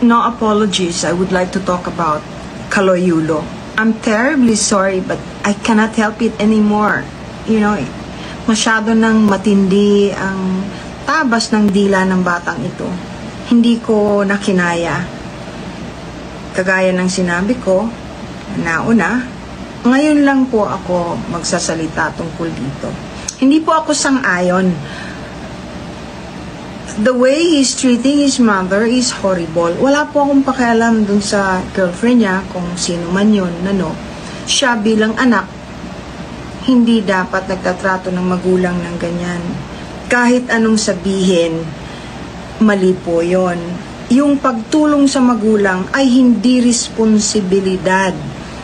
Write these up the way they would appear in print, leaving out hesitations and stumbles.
No apologies. I would like to talk about Kaloyulo. I'm terribly sorry, but I cannot help it anymore. You know, masyado nang matindi ang tabas ng dila ng batang ito. Hindi ko nakinaya. Kagaya ng sinabi ko, nauna, ngayon lang po ako magsasalita tungkol dito. Hindi po ako sang-ayon. The way he's treating his mother is horrible. Wala po akong pakialam dun sa girlfriend niya, kung sino man yun, ano. Siya bilang anak, hindi dapat nagtatrato ng magulang ng ganyan. Kahit anong sabihin, mali po yun. Yung pagtulong sa magulang ay hindi responsibilidad.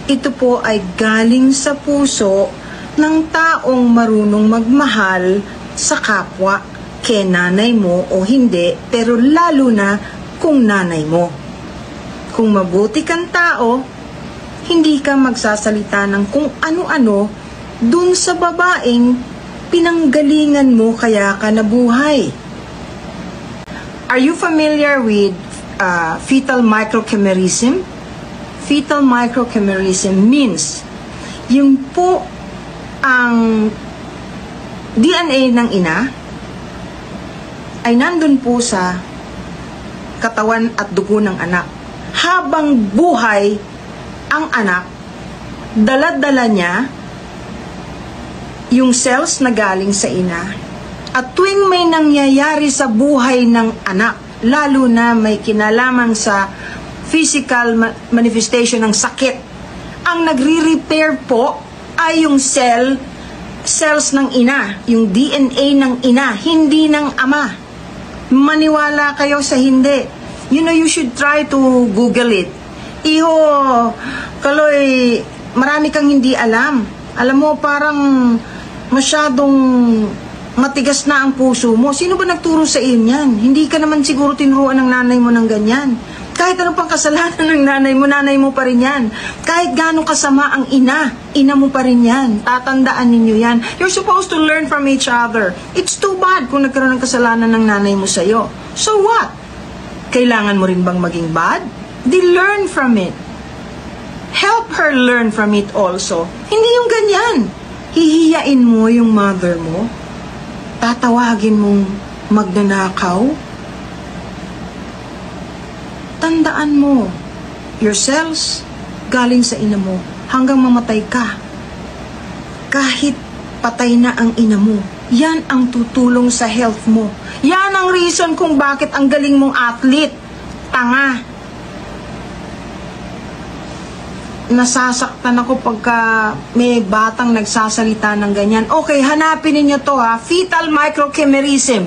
Ito po ay galing sa puso ng taong marunong magmahal sa kapwa. Kay nanay mo o hindi, pero lalo na kung nanay mo. Kung mabuti kang tao, hindi ka magsasalita ng kung ano-ano dun sa babaeng pinanggalingan mo kaya ka nabuhay. Are you familiar with fetal microchimerism? Fetal microchimerism means yung po ang DNA ng ina ay nandun po sa katawan at dugo ng anak. Habang buhay ang anak, dala-dala niya yung cells na galing sa ina. At tuwing may nangyayari sa buhay ng anak, lalo na may kinalaman sa physical manifestation ng sakit, ang nagre-repair po ay yung cells ng ina, yung DNA ng ina, hindi ng ama. Maniwala kayo sa hindi. You know, you should try to Google it. Iho, Kaloy, marami kang hindi alam. Alam mo, parang masyadong matigas na ang puso mo. Sino ba nagturo sa iyo yan? Hindi ka naman siguro tinuruan ng nanay mo ng ganyan. Kahit ano pang kasalanan ng nanay mo pa rin yan. Kahit gano'ng kasama ang ina mo pa rin yan. Tatandaan ninyo yan. You're supposed to learn from each other. It's too bad kung nagkaroon ng kasalanan ng nanay mo sa'yo. So what? Kailangan mo rin bang maging bad? Di learn from it. Help her learn from it also. Hindi yung ganyan. Hihiyain mo yung mother mo. Tatawagin mong magnanakaw. Tandaan mo, your cells galing sa ina mo hanggang mamatay ka. Kahit patay na ang ina mo, yan ang tutulong sa health mo. Yan ang reason kung bakit ang galing mong athlete. Tanga. Nasasaktan ako pagka may batang nagsasalita ng ganyan. Okay, hanapin ninyo to ha. Fetal microchimerism.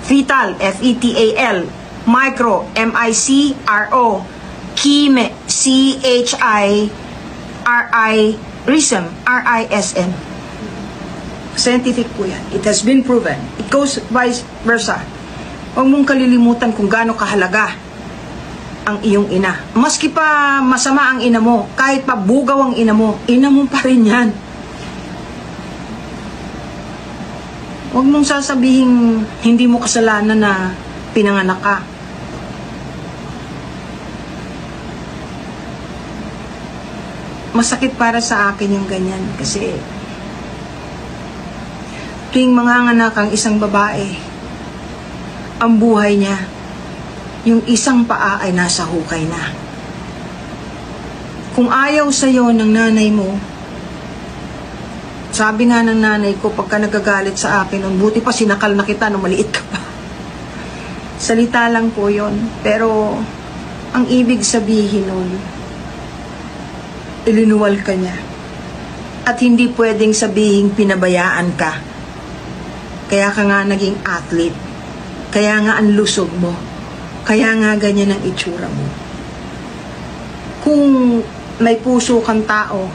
Fetal, F-E-T-A-L. Micro, M-I-C-R-O, Chime, C-H-I-R-I-rism, R-I-S-M. Scientific po yan. It has been proven. It goes vice versa. Huwag mong kalilimutan kung gaano kahalaga ang iyong ina. Maski pa masama ang ina mo, kahit pa bugaw ang ina mo pa rin yan. Huwag mong sasabihin hindi mo kasalanan na pinanganak ka. Masakit para sa akin yung ganyan kasi tuwing manganganak ang isang babae, ang buhay niya, yung isang paa ay nasa hukay na. Kung ayaw sa'yo ng nanay mo, sabi nga ng nanay ko pagka nagagalit sa akin, buti pa sinakal na kita nung maliit ka pa. Salita lang po yon, pero ang ibig sabihin nun, ilinuwal ka niya. At hindi pwedeng sabihin pinabayaan ka. Kaya ka nga naging athlete. Kaya nga ang lusog mo. Kaya nga ganyan ang itsura mo. Kung may puso kang tao,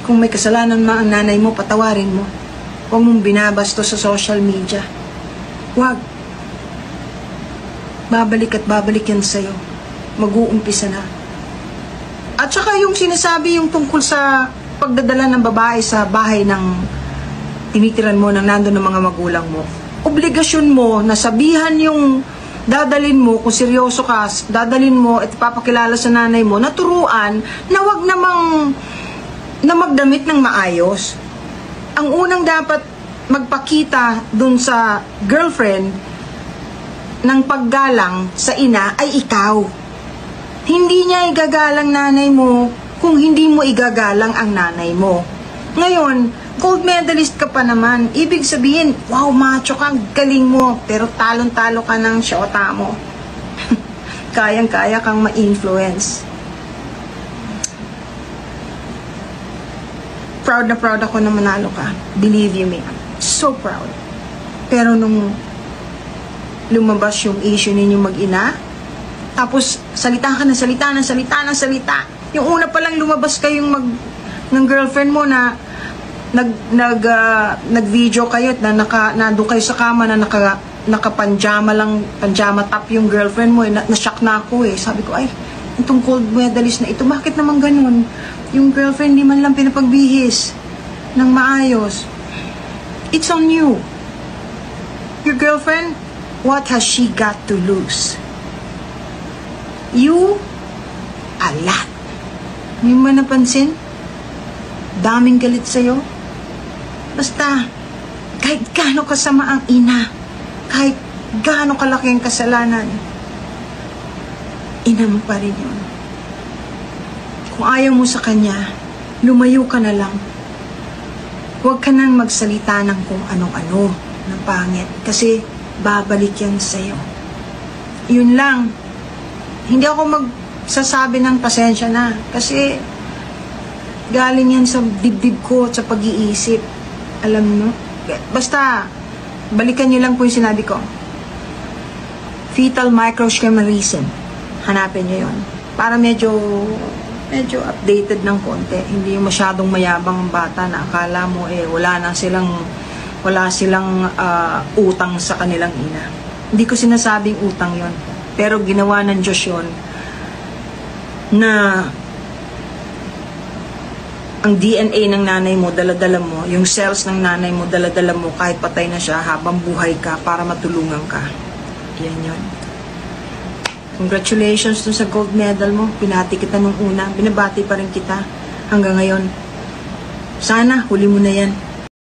kung may kasalanan man ang nanay mo, patawarin mo. Huwag mong binabasto sa social media. Huwag. Babalik at babalik yan sa'yo. Mag-uumpisa na. At saka yung sinasabi yung tungkol sa pagdadala ng babae sa bahay ng tinitiran mo, ng nandun ng mga magulang mo. Obligasyon mo na sabihan yung dadalin mo, kung seryoso ka, dadalin mo at papakilala sa nanay mo, naturuan na wag namang na magdamit ng maayos. Ang unang dapat magpakita dun sa girlfriend ng paggalang sa ina ay ikaw. Hindi niya igagalang nanay mo kung hindi mo igagalang ang nanay mo. Ngayon, gold medalist ka pa naman. Ibig sabihin, wow, macho ka, galing mo, pero talon-talo ka ng syota mo. Kayang-kaya kang ma-influence. Proud na proud ako na manalo ka. Believe you me. So proud. Pero nung lumabas yung issue ninyo mag-ina, tapos salita ka ng salita, ng salita, ng salita. Yung una pa lang lumabas kayong ng girlfriend mo na nag-video kayo at nandun kayo sa kama na naka-panjama lang, panjama top yung girlfriend mo. Na-shock na ako eh. Sabi ko, ay, itong gold medalist na ito, bakit naman ganun? Yung girlfriend di man lang pinapagbihis ng maayos. It's on you. Your girlfriend, what has she got to lose? You, a lot. Hindi mo napansin? Daming galit sa'yo. Basta, kahit gaano kasama ang ina, kahit gaano kalaki ang kasalanan, ina mo pa rin yun. Kung ayaw mo sa kanya, lumayo ka na lang. Huwag ka nang magsalita ng kung anong-ano ng pangit. Kasi babalik yan sa'yo. Yun lang. Hindi ako magsasabi ng pasensya na. Kasi galing yan sa dibdib ko at sa pag-iisip. Alam mo? Basta, balikan nyo lang po yung sinabi ko. Fetal microschemerism. Hanapin nyo yun. Para medyo updated ng konti. Hindi masyadong mayabang ang bata na akala mo wala silang utang sa kanilang ina. Hindi ko sinasabing utang yon, pero ginawa ng Diyos yon na ang DNA ng nanay mo dala-dala mo, yung cells ng nanay mo dala-dala mo kahit patay na siya habang buhay ka para matulungan ka. Yan yun. Congratulations dun sa gold medal mo. Pinati kita nung una. Binabati pa rin kita hanggang ngayon. Sana huli mo na yan.